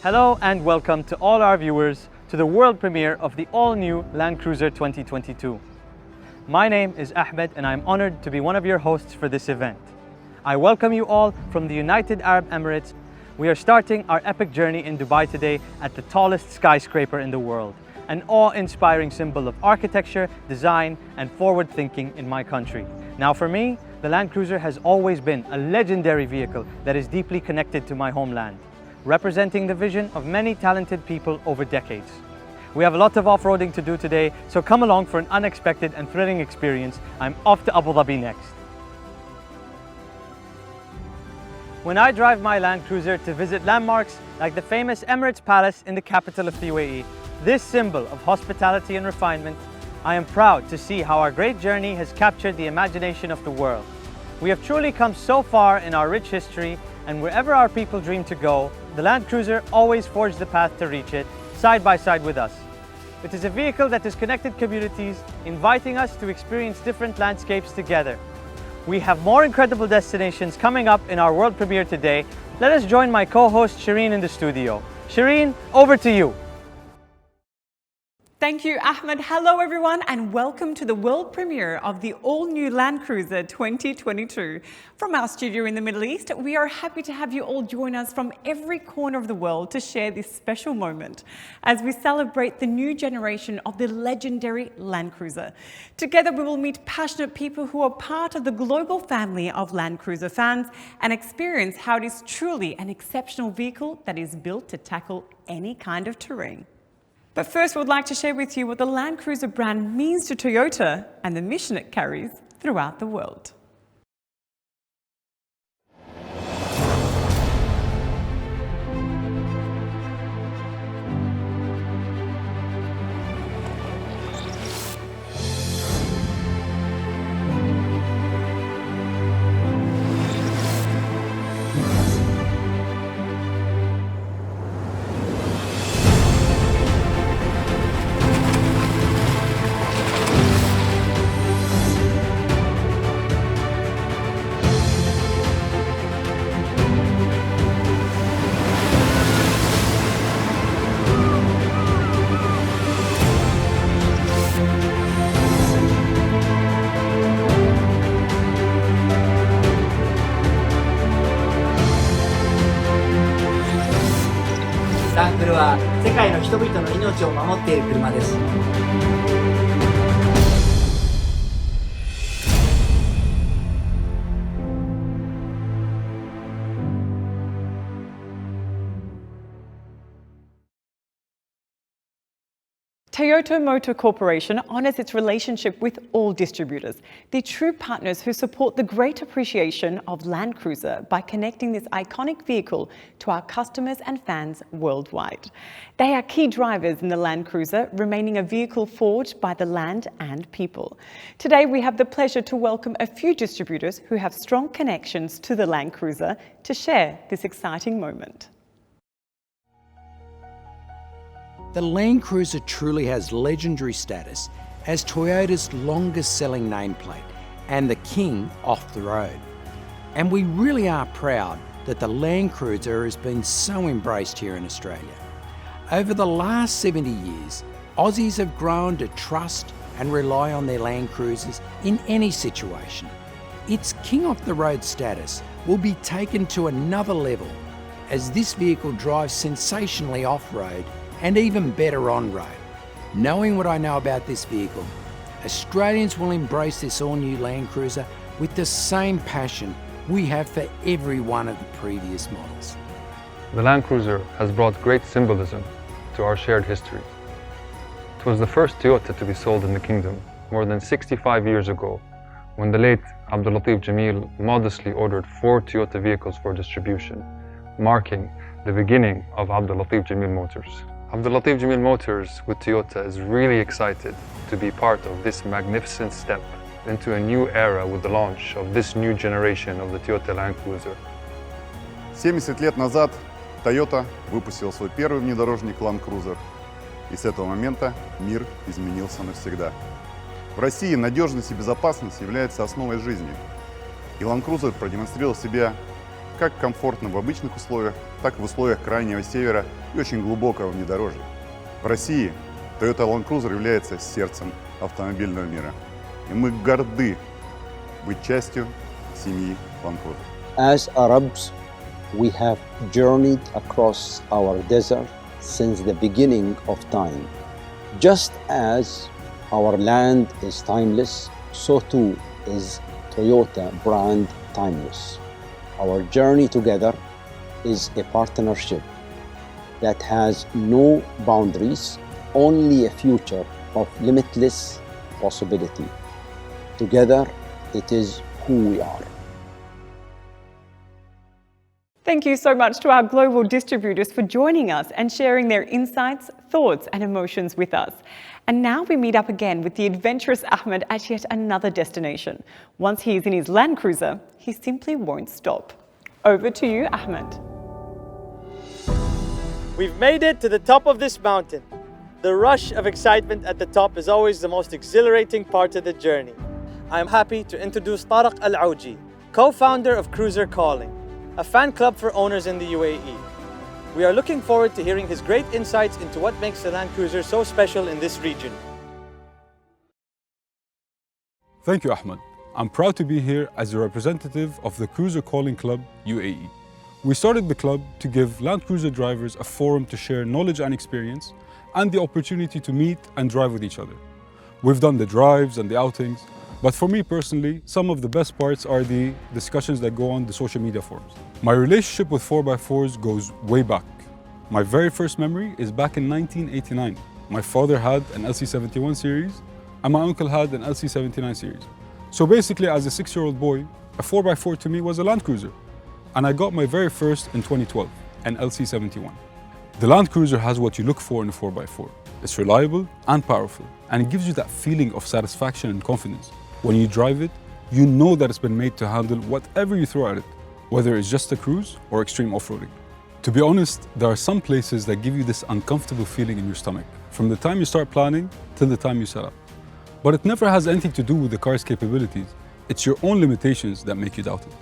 Hello and welcome to all our viewers to the world premiere of the all-new Land Cruiser 2022. My name is Ahmed and I'm honored to be one of your hosts for this event. I welcome you all from the United Arab Emirates. We are starting our epic journey in Dubai today at the tallest skyscraper in the world, an awe-inspiring symbol of architecture, design and forward thinking in my country. Now for me, the Land Cruiser has always been a legendary vehicle that is deeply connected to my homeland, representing the vision of many talented people over decades. We have a lot of off-roading to do today, so come along for an unexpected and thrilling experience. I'm off to Abu Dhabi next. When I drive my Land Cruiser to visit landmarks like the famous Emirates Palace in the capital of the UAE, this symbol of hospitality and refinement, I am proud to see how our great journey has captured the imagination of the world. We have truly come so far in our rich history, and wherever our people dream to go, the Land Cruiser always forged the path to reach it, side by side with us. It is a vehicle that has connected communities, inviting us to experience different landscapes together. We have more incredible destinations coming up in our world premiere today. Let us join my co-host Shireen in the studio. Shireen, over to you. Thank you, Ahmed. Hello, everyone, and welcome to the world premiere of the all-new Land Cruiser 2022. From our studio in the Middle East, we are happy to have you all join us from every corner of the world to share this special moment as we celebrate the new generation of the legendary Land Cruiser. Together, we will meet passionate people who are part of the global family of Land Cruiser fans and experience how it is truly an exceptional vehicle that is built to tackle any kind of terrain. But first, we'd like to share with you what the Land Cruiser brand means to Toyota and the mission it carries throughout the world.ランクルは世界の人々の命を守っている車です。Toyota Motor Corporation honours its relationship with all distributors, the true partners who support the great appreciation of Land Cruiser by connecting this iconic vehicle to our customers and fans worldwide. They are key drivers in the Land Cruiser, remaining a vehicle forged by the land and people. Today we have the pleasure to welcome a few distributors who have strong connections to the Land Cruiser to share this exciting moment. The Land Cruiser truly has legendary status as Toyota's longest-selling nameplate and the king off the road. And we really are proud that the Land Cruiser has been so embraced here in Australia. Over the last 70 years, Aussies have grown to trust and rely on their Land Cruisers in any situation. Its king off the road status will be taken to another level as this vehicle drives sensationally off-road and even better on-road. Knowing what I know about this vehicle, Australians will embrace this all-new Land Cruiser with the same passion we have for every one of the previous models. The Land Cruiser has brought great symbolism to our shared history. It was the first Toyota to be sold in the kingdom more than 65 years ago, when the late Abdul Latif Jamil modestly ordered 4 Toyota vehicles for distribution, marking the beginning of Abdul Latif Jamil Motors. Abdul Latif Jamil Motors with Toyota is really excited to be part of this magnificent step into a new era with the launch of this new generation of the Toyota Land Cruiser. 70 лет назад Toyota выпустил свой первый внедорожник Land Cruiser, и с этого момента мир изменился навсегда. В России надежность и безопасность являются основой жизни, и Land Cruiser продемонстрировал себя как комфортно в обычных условиях, так и в условиях крайнего севера и очень глубокого внедорожья. В России Toyota Land Cruiser является сердцем автомобильного мира. И мы горды быть частью семьи Land Cruiser. As Arabs, we have journeyed across our desert since the beginning of time. Just as our land is timeless, so too is Toyota brand timeless. Our journey together is a partnership that has no boundaries, only a future of limitless possibility. Together, it is who we are. Thank you so much to our global distributors for joining us and sharing their insights, thoughts and emotions with us. And now we meet up again with the adventurous Ahmed at yet another destination. Once he is in his Land Cruiser, he simply won't stop. Over to you, Ahmed. We've made it to the top of this mountain. The rush of excitement at the top is always the most exhilarating part of the journey. I'm happy to introduce Tariq Al-Auji, co-founder of Cruiser Calling, a fan club for owners in the UAE. We are looking forward to hearing his great insights into what makes the Land Cruiser so special in this region. Thank you, Ahmed. I'm proud to be here as a representative of the Cruiser Calling Club UAE. We started the club to give Land Cruiser drivers a forum to share knowledge and experience and the opportunity to meet and drive with each other. We've done the drives and the outings, but for me personally, some of the best parts are the discussions that go on the social media forums. My relationship with 4x4s goes way back. My very first memory is back in 1989. My father had an LC71 series and my uncle had an LC79 series. So basically, as a 6-year-old boy, a 4x4 to me was a Land Cruiser. And I got my very first in 2012, an LC71. The Land Cruiser has what you look for in a 4x4. It's reliable and powerful, and it gives you that feeling of satisfaction and confidence. When you drive it, you know that it's been made to handle whatever you throw at it, whether it's just a cruise or extreme off-roading. To be honest, there are some places that give you this uncomfortable feeling in your stomach, from the time you start planning till the time you set up. But it never has anything to do with the car's capabilities. It's your own limitations that make you doubt it.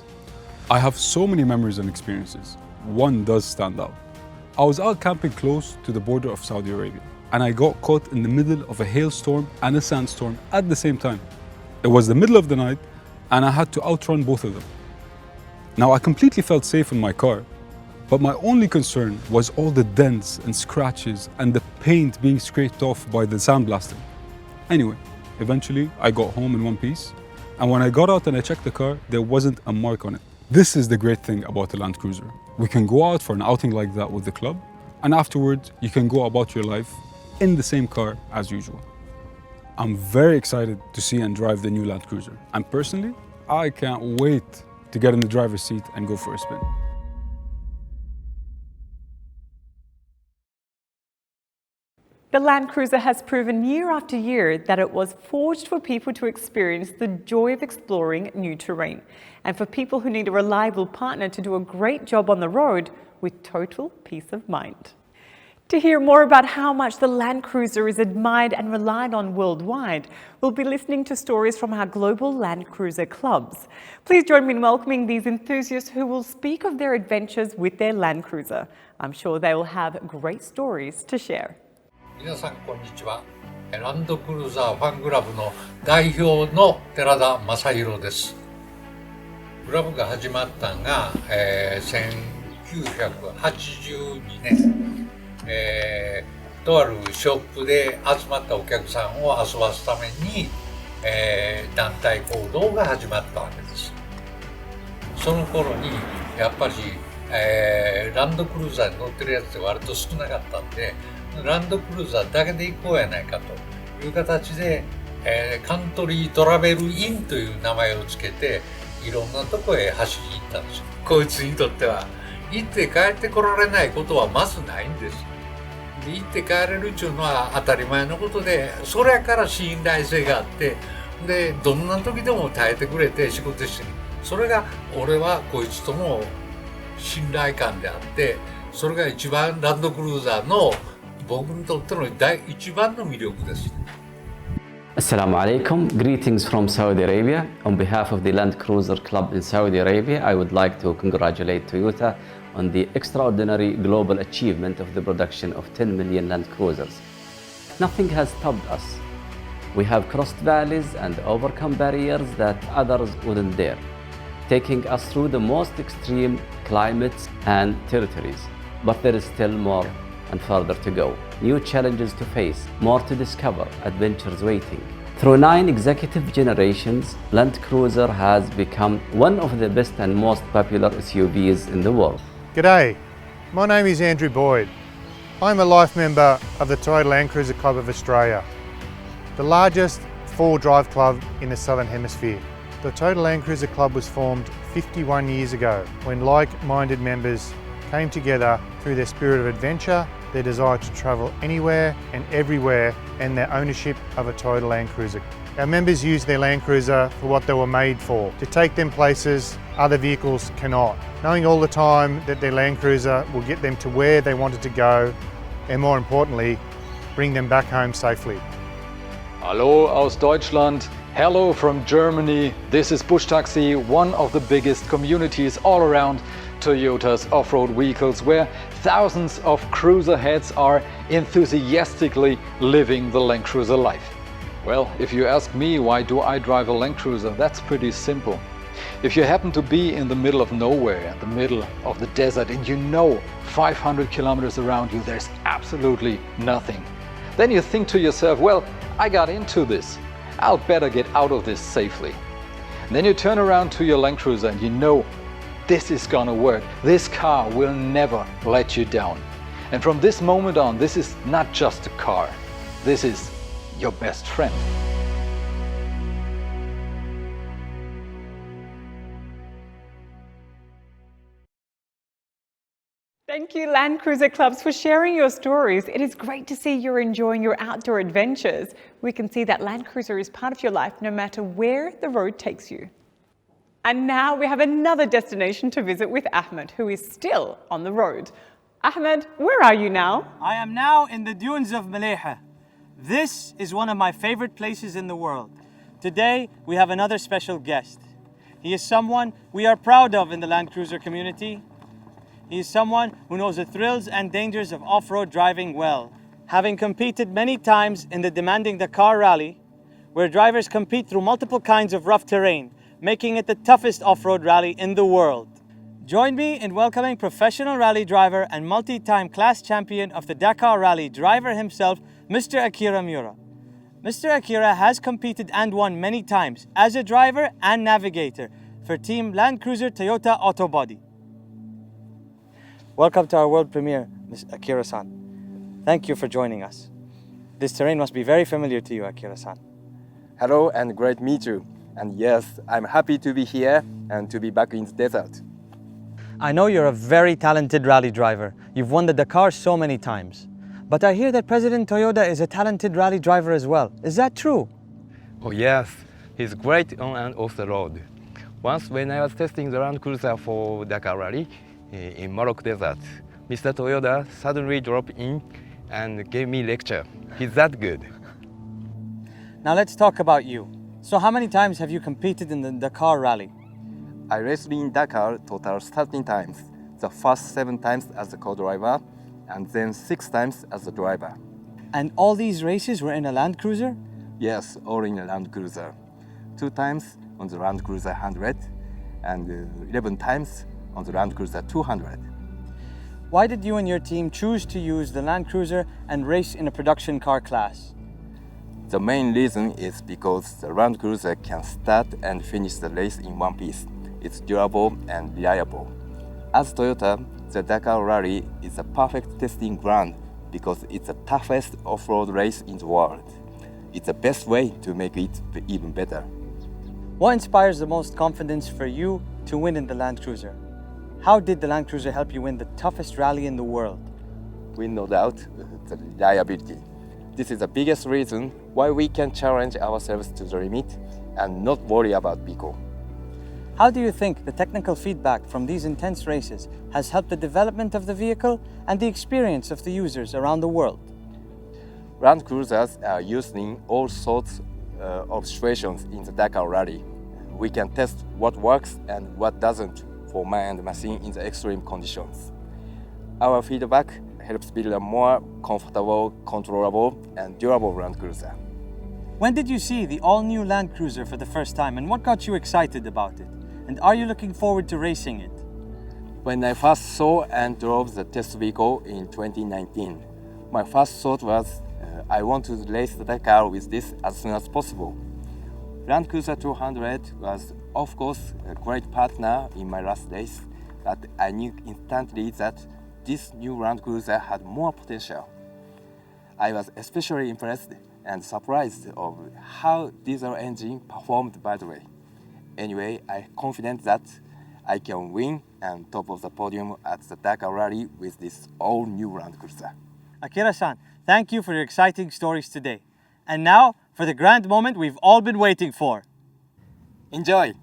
I have so many memories and experiences. One does stand out. I was out camping close to the border of Saudi Arabia, and I got caught in the middle of a hailstorm and a sandstorm at the same time. It was the middle of the night, and I had to outrun both of them. Now, I completely felt safe in my car, but my only concern was all the dents and scratches and the paint being scraped off by the sandblasting. Anyway, eventually I got home in one piece, and when I got out and I checked the car, there wasn't a mark on it. This is the great thing about the Land Cruiser. We can go out for an outing like that with the club, and afterwards you can go about your life in the same car as usual. I'm very excited to see and drive the new Land Cruiser, and personally, I can't wait to get in the driver's seat and go for a spin. The Land Cruiser has proven year after year that it was forged for people to experience the joy of exploring new terrain, and for people who need a reliable partner to do a great job on the road with total peace of mind. To hear more about how much the Land Cruiser is admired and relied on worldwide, we'll be listening to stories from our global Land Cruiser clubs. Please join me in welcoming these enthusiasts who will speak of their adventures with their Land Cruiser. I'm sure they will have great stories to share. 皆さんこんにちは。ランドクルーザーファンクラブの代表の寺田正宏です。クラブが始まったのが、1982年、とあるショップで集まったお客さんを遊ばすために、団体行動が始まったわけです。その頃にやっぱり、ランドクルーザーに乗ってるやつって割と少なかったんで、ランドクルーザーだけで行こうやないかという形で、カントリートラベルインという名前をつけていろんなとこへ走りに行ったんですよ。こいつにとっては行って帰ってこられないことはまずないんです。で行って帰れるっていうのは当たり前のことで、それから信頼性があって、でどんな時でも耐えてくれて仕事してる。それが俺はこいつとの信頼感であって、それが一番ランドクルーザーの僕にとっての一番の魅力です。Assalamu alaikum, greetings from Saudi Arabia. On behalf of the Land Cruiser Club in Saudi Arabia, I would like to congratulate Toyota on the extraordinary global achievement of the production of 10 million Land Cruisers. Nothing has stopped us. We have crossed valleys and overcome barriers that others wouldn't dare, taking us through the most extreme climates and territories. But there is still more and further to go. New challenges to face, more to discover, adventures waiting. Through 9 executive generations, Land Cruiser has become one of the best and most popular SUVs in the world. G'day, my name is Andrew Boyd. I'm a life member of the Toyota Land Cruiser Club of Australia, the largest four-drive club in the Southern Hemisphere. The Toyota Land Cruiser Club was formed 51 years ago when like-minded members came together through their spirit of adventure, their desire to travel anywhere and everywhere, and their ownership of a Toyota Land Cruiser. Our members use their Land Cruiser for what they were made for, to take them places other vehicles cannot, knowing all the time that their Land Cruiser will get them to where they wanted to go, and more importantly, bring them back home safely. Hallo aus Deutschland. Hello from Germany. This is Bush Taxi, one of the biggest communities all around Toyota's off-road vehicles, where thousands of cruiser heads are enthusiastically living the Land Cruiser life. Well, if you ask me why do I drive a Land Cruiser, that's pretty simple. If you happen to be in the middle of nowhere, in the middle of the desert, and you know 500 kilometers around you there's absolutely nothing, then you think to yourself, well, I got into this, I'll better get out of this safely. And then you turn around to your Land Cruiser and you know this is gonna work. This car will never let you down. And from this moment on, this is not just a car. This is your best friend. Thank you, Land Cruiser Clubs, for sharing your stories. It is great to see you're enjoying your outdoor adventures. We can see that Land Cruiser is part of your life no matter where the road takes you. And now we have another destination to visit with Ahmed, who is still on the road. Ahmed, where are you now? I am now in the dunes of Malayha. This is one of my favorite places in the world. Today, we have another special guest. He is someone we are proud of in the Land Cruiser community. He is someone who knows the thrills and dangers of off-road driving well, having competed many times in the demanding Dakar Rally, where drivers compete through multiple kinds of rough terrain, making it the toughest off-road rally in the world. Join me in welcoming professional rally driver and multi-time class champion of the Dakar Rally driver himself, Mr. Akira Miura. Mr. Akira has competed and won many times as a driver and navigator for Team Land Cruiser Toyota Autobody. Welcome to our world premiere, Ms. Akira-san. Thank you for joining us. This terrain must be very familiar to you, Akira-san. Hello and great to meet you. And yes, I'm happy to be here and to be back in the desert. I know you're a very talented rally driver. You've won the Dakar so many times. But I hear that President Toyota is a talented rally driver as well. Is that true? Oh yes, he's great on and off the road. Once when I was testing the Land Cruiser for Dakar Rally in Morocco Desert, Mr. Toyota suddenly dropped in and gave me a lecture. He's that good. Now let's talk about you. So how many times have you competed in the Dakar Rally? I raced in Dakar total 13 times. The first 7 times as a co-driver and then 6 times as a driver. And all these races were in a Land Cruiser? Yes, all in a Land Cruiser. 2 times on the Land Cruiser 100 and 11 times on the Land Cruiser 200. Why did you and your team choose to use the Land Cruiser and race in a production car class? The main reason is because the Land Cruiser can start and finish the race in one piece. It's durable and reliable. As Toyota, the Dakar Rally is a perfect testing ground because it's the toughest off-road race in the world. It's the best way to make it even better. What inspires the most confidence for you to win in the Land Cruiser? How did the Land Cruiser help you win the toughest rally in the world? With no doubt, the reliability. This is the biggest reason why we can challenge ourselves to the limit and not worry about people. How do you think the technical feedback from these intense races has helped the development of the vehicle and the experience of the users around the world? Land Cruisers are used in all sorts of situations in the Dakar Rally. We can test what works and what doesn't for man and machine in the extreme conditions. Our feedback helps build a more comfortable, controllable, and durable Land Cruiser. When did you see the all-new Land Cruiser for the first time, and what got you excited about it? And are you looking forward to racing it? When I first saw and drove the test vehicle in 2019, my first thought was I want to race the Dakar with this as soon as possible. Land Cruiser 200 was, of course, a great partner in my last race, but I knew instantly that this new Land Cruiser had more potential. I was especially impressed and surprised of how diesel engine performed badly. Anyway, I'm confident that I can win and top of the podium at the Dakar Rally with this all-new Land Cruiser. Akira-san, thank you for your exciting stories today. And now, for the grand moment we've all been waiting for. Enjoy!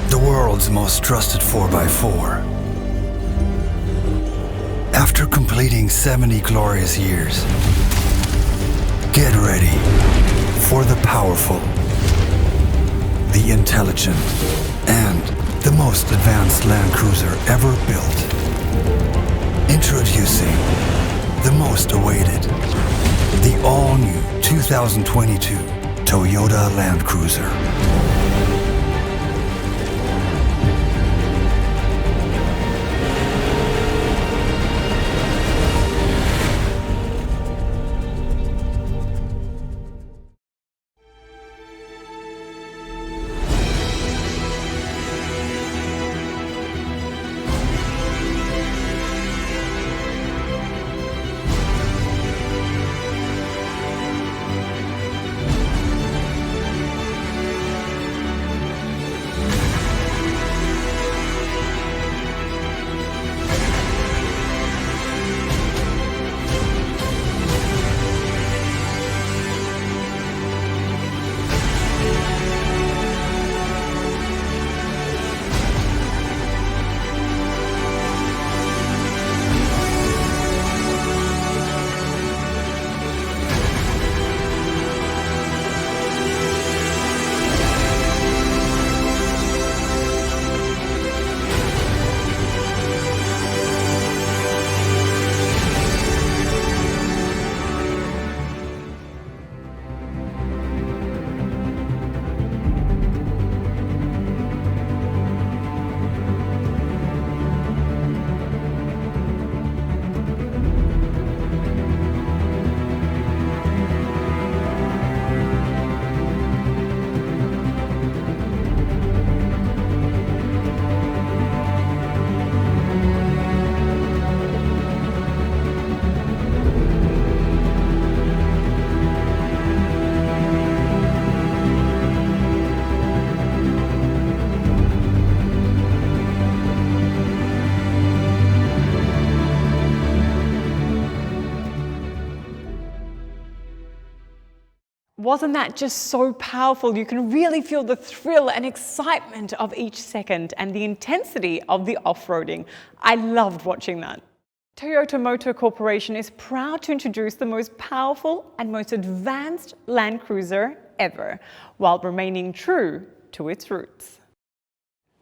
The world's most trusted 4x4. After completing 70 glorious years, get ready for the powerful, the intelligent, and the most advanced Land Cruiser ever built. Introducing the most awaited, the all-new 2022 Toyota Land Cruiser. Wasn't that just so powerful? You can really feel the thrill and excitement of each second and the intensity of the off-roading. I loved watching that. Toyota Motor Corporation is proud to introduce the most powerful and most advanced Land Cruiser ever, while remaining true to its roots.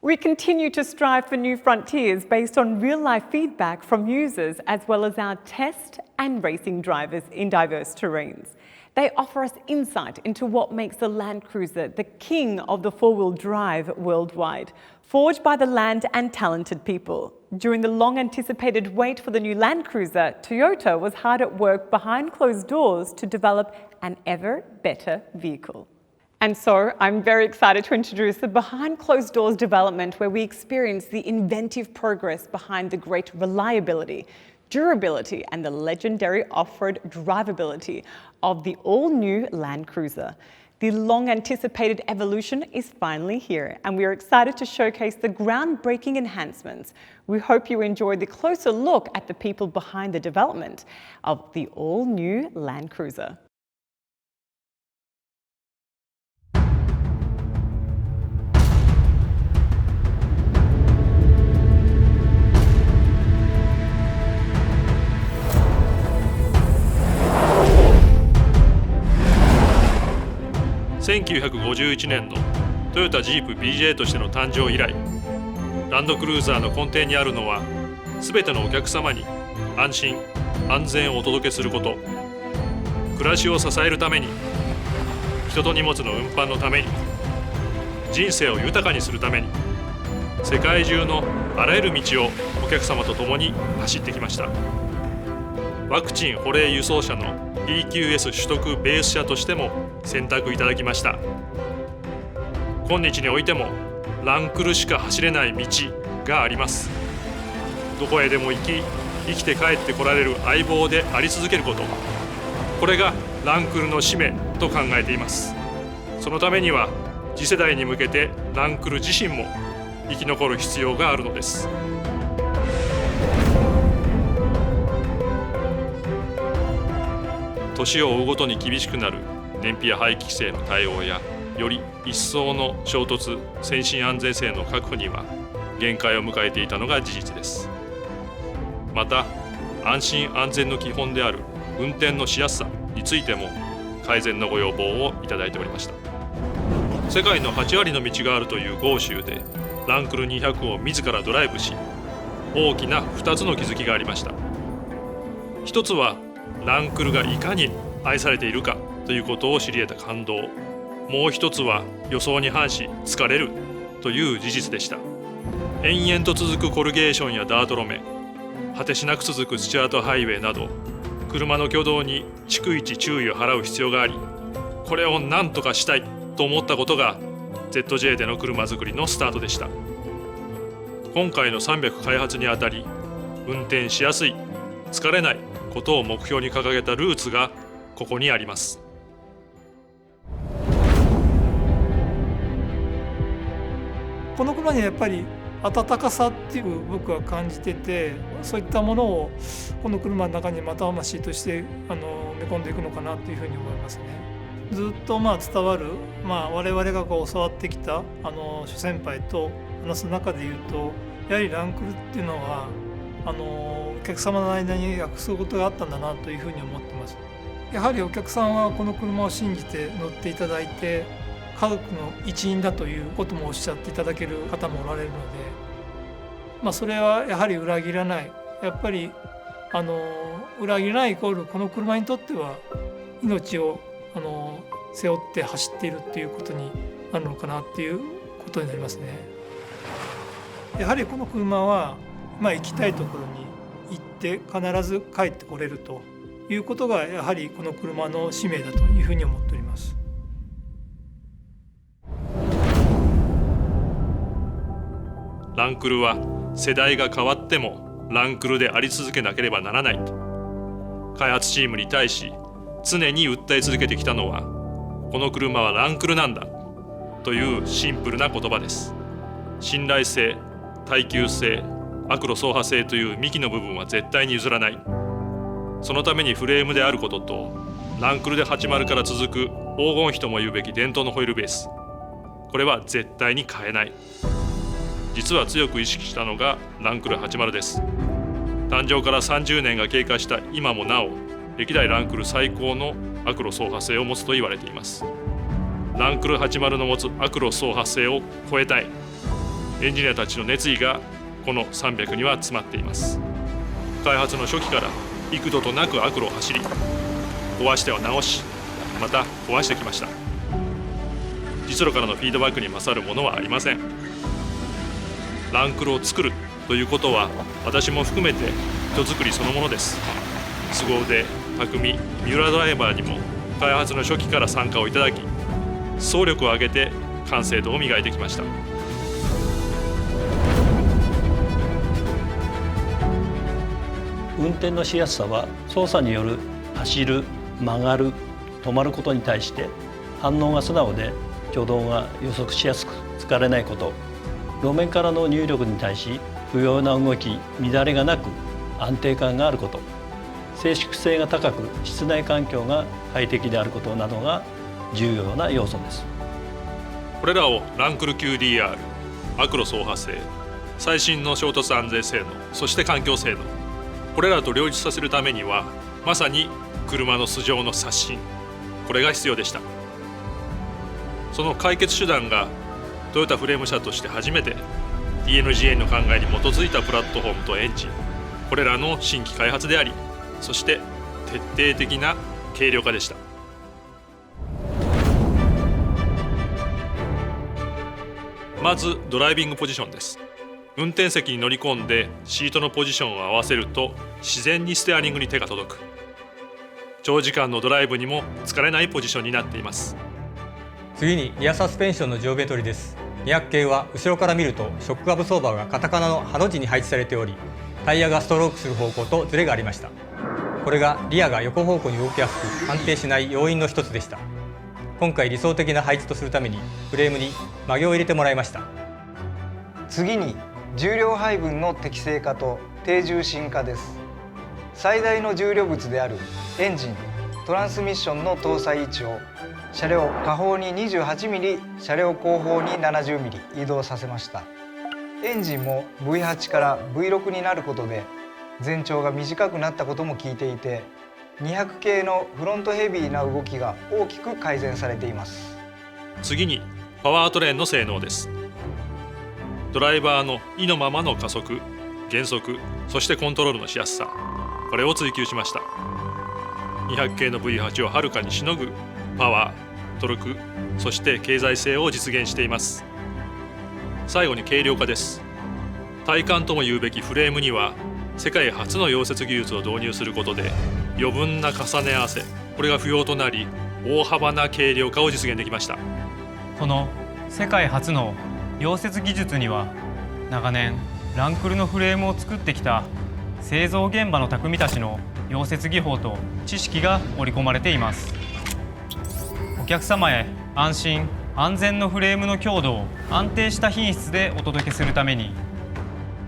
We continue to strive for new frontiers based on real-life feedback from users, as well as our test and racing drivers in diverse terrains. They offer us insight into what makes the Land Cruiser the king of the four-wheel drive worldwide, forged by the land and talented people. During the long-anticipated wait for the new Land Cruiser, Toyota was hard at work behind closed doors to develop an ever better vehicle. And so I'm very excited to introduce the behind closed doors development, where we experience the inventive progress behind the great reliability, durability, and the legendary off-road drivability of the all-new Land Cruiser. The long-anticipated evolution is finally here, and we are excited to showcase the groundbreaking enhancements. We hope you enjoyed the closer look at the people behind the development of the all-new Land Cruiser. 1951年のトヨタジープ BJ としての誕生以来、ランドクルーザーの根底にあるのは、すべてのお客様に安心安全をお届けすること、暮らしを支えるために、人と荷物の運搬のために、人生を豊かにするために、世界中のあらゆる道をお客様と共に走ってきました。ワクチン保冷輸送車の PQS 取得ベース車としても選択いただきました。今日においてもランクルしか走れない道があります。どこへでも行き、生きて帰ってこられる相棒であり続けること、これがランクルの使命と考えています。そのためには次世代に向けてランクル自身も生き残る必要があるのです。年を追うごとに厳しくなる燃費や排気規制の対応や、より一層の衝突・先進安全性の確保には限界を迎えていたのが事実です。また、安心安全の基本である運転のしやすさについても改善のご要望をいただいておりました。世界の8割の道があるという豪州でランクル200を自らドライブし、大きな2つの気づきがありました。一つはランクルがいかに愛されているかということを知り得た感動、もう一つは予想に反し疲れるという事実でした。延々と続くコルゲーションやダート路面、果てしなく続くスチュアートハイウェイなど、車の挙動に逐一注意を払う必要があり、これを何とかしたいと思ったことが ZJ での車作りのスタートでした。今回の300開発にあたり、運転しやすい、疲れないことを目標に掲げたルーツがここにあります。この車にはやっぱり温かさっていう僕は感じてて、そういったものをこの車の中にまた魂として埋め込んでいくのかなというふうに思いますね。ずっと伝わる、我々が教わってきた諸先輩と話す中でいうと、やはりランクルっていうのはお客様の間に約束事があったんだなというふうに思ってます。やはりお客さんはこの車を信じて乗っていただいて、家族の一員だということもおっしゃっていただける方もおられるので、それはやはり裏切らない、やっぱり裏切らないイコールこの車にとっては命を背負って走っているっていうことになるのかなっていうことになりますね。やはりこの車は行きたいところに行って必ず帰ってこれるということがやはりこの車の使命だというふうに思っております。ランクルは世代が変わってもランクルであり続けなければならないと開発チームに対し常に訴え続けてきたのは、この車はランクルなんだというシンプルな言葉です。信頼性、耐久性、悪路走破性という幹の部分は絶対に譲らない。そのためにフレームであることと、ランクルで80から続く黄金比とも言うべき伝統のホイールベース、これは絶対に変えない。実は強く意識したのがランクル80です。誕生から30年が経過した今もなお、歴代ランクル最高の悪路走破性を持つと言われています。ランクル80の持つ悪路走破性を超えたい、エンジニアたちの熱意がこの300には詰まっています。開発の初期から幾度となく悪路を走り、壊しては直し、また壊してきました。実路からのフィードバックに勝るものはありません。ランクルを作るということは、私も含めて人作りそのものです。凄腕、匠、三浦ドライバーにも開発の初期から参加をいただき、総力を挙げて完成度を磨いてきました。運転のしやすさは操作による走る、曲がる、止まることに対して反応が素直で挙動が予測しやすく疲れないこと、路面からの入力に対し不要な動き、乱れがなく安定感があること、静粛性が高く室内環境が快適であることなどが重要な要素です。これらをランクル QDR、悪路走破性、最新の衝突安全性能、そして環境性能、これらと両立させるためには、まさに車の素性の刷新、これが必要でした。その解決手段がトヨタフレーム社として初めて DNGA の考えに基づいたプラットフォームとエンジン、これらの新規開発であり、そして徹底的な軽量化でした。まずドライビングポジションです。運転席に乗り込んでシートのポジションを合わせると自然にステアリングに手が届く。長時間のドライブにも疲れないポジションになっています。次にリアサスペンションの上下取りです。200系は後ろから見るとショックアブソーバーがカタカナのハの字に配置されており、タイヤがストロークする方向とズレがありました。これがリアが横方向に動きやすく安定しない要因の一つでした。今回理想的な配置とするためにフレームに曲げを入れてもらいました。次に重量配分の適正化と低重心化です。最大の重量物であるエンジン、トランスミッションの搭載位置を車両下方に 28mm、車両後方に 70mm 移動させました。エンジンも V8 から V6 になることで全長が短くなったことも効いていて、200系のフロントヘビーな動きが大きく改善されています。次にパワートレーンの性能です。ドライバーの意のままの加速、減速、そしてコントロールのしやすさ、これを追求しました。200系の V8 をはるかにしのぐパワー、トルク、そして経済性を実現しています。最後に軽量化です。体幹とも言うべきフレームには世界初の溶接技術を導入することで余分な重ね合わせ、これが不要となり大幅な軽量化を実現できました。この世界初の溶接技術には長年ランクルのフレームを作ってきた製造現場の匠たちの溶接技法と知識が織り込まれています。お客様へ安心安全のフレームの強度を安定した品質でお届けするために、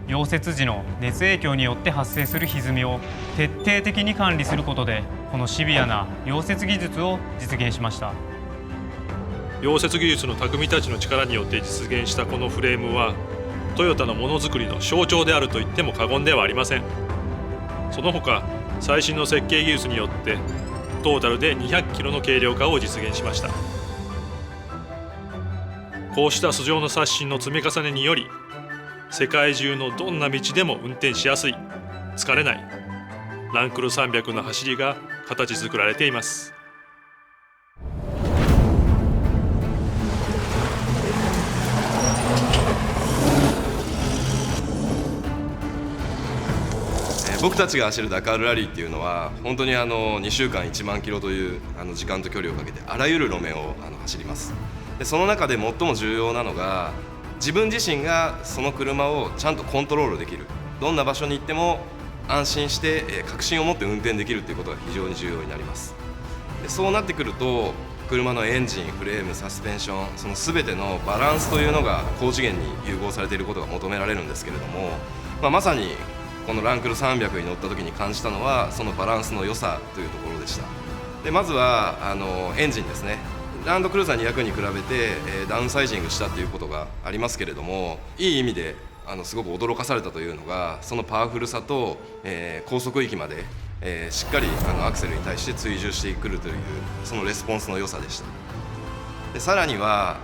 溶接時の熱影響によって発生する歪みを徹底的に管理することで、このシビアな溶接技術を実現しました。溶接技術の匠たちの力によって実現したこのフレームはトヨタのものづくりの象徴であると言っても過言ではありません。その他最新の設計技術によってトータルで200キロの軽量化を実現しました。こうした素性の刷新の積み重ねにより、世界中のどんな道でも運転しやすい、疲れないランクル300の走りが形作られています。僕たちが走るダカールラリーっていうのは本当に2週間1万キロという時間と距離をかけてあらゆる路面を走ります。でその中で最も重要なのが自分自身がその車をちゃんとコントロールできる、どんな場所に行っても安心して確信を持って運転できるということが非常に重要になります。でそうなってくると車のエンジン、フレーム、サスペンション、その全てのバランスというのが高次元に融合されていることが求められるんですけれども、まさにこのランクル300に乗った時に感じたのはそのバランスの良さというところでした。でまずはエンジンですね。ランドクルーザー200に比べてダウンサイジングしたということがありますけれども、いい意味ですごく驚かされたというのがそのパワフルさと、高速域まで、しっかりアクセルに対して追従してくるというそのレスポンスの良さでした。でさらには、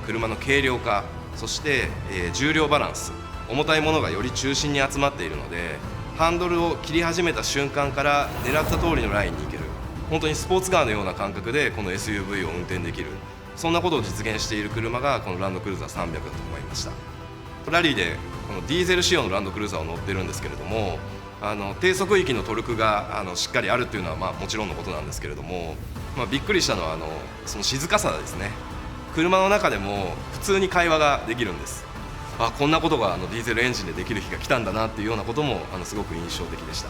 車の軽量化、そして、重量バランス、重たいものがより中心に集まっているのでハンドルを切り始めた瞬間から狙った通りのラインに行ける、本当にスポーツカーのような感覚でこの SUV を運転できる、そんなことを実現している車がこのランドクルーザー300だと思いました。ラリーでこのディーゼル仕様のランドクルーザーを乗ってるんですけれども、低速域のトルクがしっかりあるっていうのはもちろんのことなんですけれども、びっくりしたのはその静かさですね。車の中でも普通に会話ができるんです。こんなことがディーゼルエンジンでできる日が来たんだなっていうようなこともすごく印象的でした。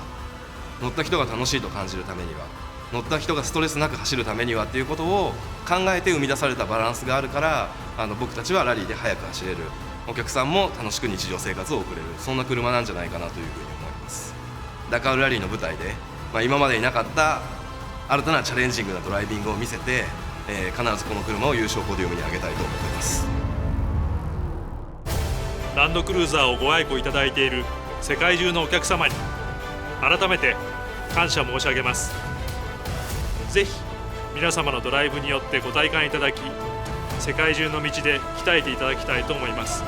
乗った人が楽しいと感じるためには、乗った人がストレスなく走るためにはっていうことを考えて生み出されたバランスがあるから、僕たちはラリーで速く走れる、お客さんも楽しく日常生活を送れる、そんな車なんじゃないかなというふうに思います。ダカールラリーの舞台で、今までになかった新たなチャレンジングなドライビングを見せて、必ずこの車を優勝ポディウムに上げたいと思っています。ランドクルーザーをご愛顧いただいている世界中のお客様に改めて感謝申し上げます。ぜひ皆様のドライブによってご体感いただき、世界中の道で鍛えていただきたいと思います。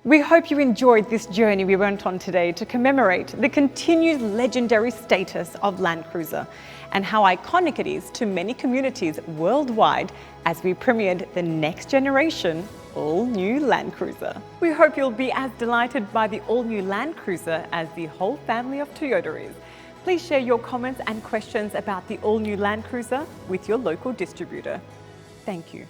We hope you enjoyed this journey we went on today to commemorate the continued legendary status of Land Cruiser and how iconic it is to many communities worldwide as we premiered the next generation all-new Land Cruiser. We hope you'll be as delighted by the all-new Land Cruiser as the whole family of Toyota is. Please share your comments and questions about the all-new Land Cruiser with your local distributor. Thank you.